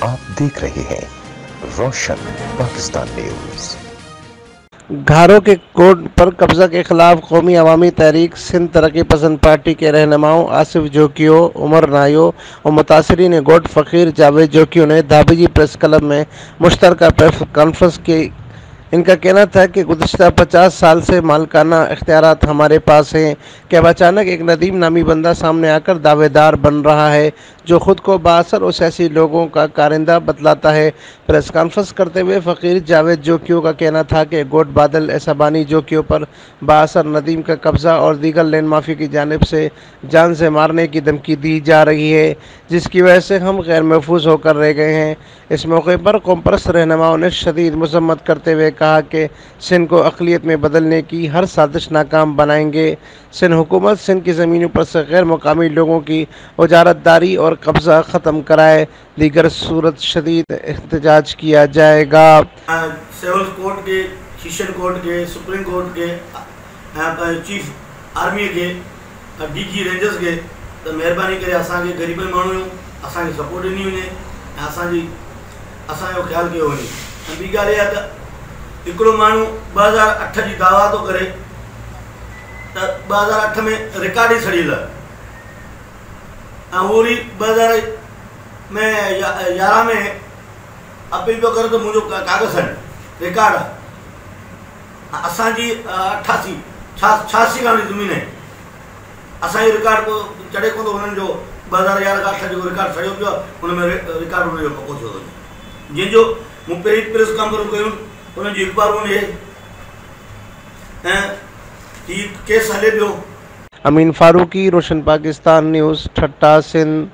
आप देख रहे हैं रोशन पाकिस्तान न्यूज। घारों के कोर्ट पर कब्जा के खिलाफ कौमी अवामी तहरीक सिंध तरक्की पसंद पार्टी के रहनुमाओं आसिफ जोकियो, उमर नायो और मुतासरीन गोट फ़कीर जावेद जोकियो ने धाबीजी प्रेस क्लब में मुश्तरका प्रेस कॉन्फ्रेंस की। इनका कहना था कि गुज़श्ता 50 साल से मालिकाना इख्तियारात हमारे पास हैं कि अब अचानक एक नदीम नामी बंदा सामने आकर दावेदार बन रहा है जो ख़ुद को बाअसर और सियासी लोगों का कारिंदा बतलाता है। प्रेस कॉन्फ्रेंस करते हुए फ़कीर जावेद जोकियो का कहना था कि गोट बादल एसाबानी जोकियो पर बाअसर नदीम का कब्ज़ा और दीगर लैंड माफी की जानिब से जान से मारने की धमकी दी जा रही है, जिसकी वजह से हम गैर महफूज होकर रह गए हैं। इस मौके पर कौम परस्त रहनुमाओं ने शदीद मज़म्मत करते हुए कहा कि सिंध को अक़लियत में बदलने की हर साजिश नाकाम बनाएंगे। सिंध हुकूमत सिंध की ज़मीनों पर से गैर मुकामी लोगों की उजारतदारी और कब्ज़ा ख़त्म कराए, दीगर सूरत शदीद एहतजाज किया जाएगा। सिविल कोर्ट के, सेशन कोर्ट के, सुप्रीम कोर्ट के, चीफ आर्मी के, DG रेंजर्स के तो मेहरबानी करे असांखे गरीब माण्हू असांखे सपोर्ट ॾिनी वञे ऐं असांजो ख़्यालु कयो वञे। ॿी ॻाल्हि इहा त हिकिड़ो माण्हू 2008 जी दावा थो करे त 2008 में रिकॉर्ड ई सड़ियल आहे ऐं उहो वरी 2011 में अपील पियो करे त मुंहिंजो कागज़ आहिनि, रिकॉर्ड आहे। असांजी 86 खां ज़मीन आहे, असांजो रिकॉर्ड को चढ़े कोन थो हुननि जो 2011 खां 8 जेको रिकॉर्ड सड़ियो पियो आहे हुन में रिकॉर्ड हुनजो पको थियो थो वञे। जंहिंजो मूं पहिरीं प्रेस कॉन्फ्रेंस कयूं हुननि जी अख़बार हुन ऐं हीउ केस हले पियो। अमीन फारूकी, रोशन पाकिस्तान न्यूज़, ठट्टा, सिंध।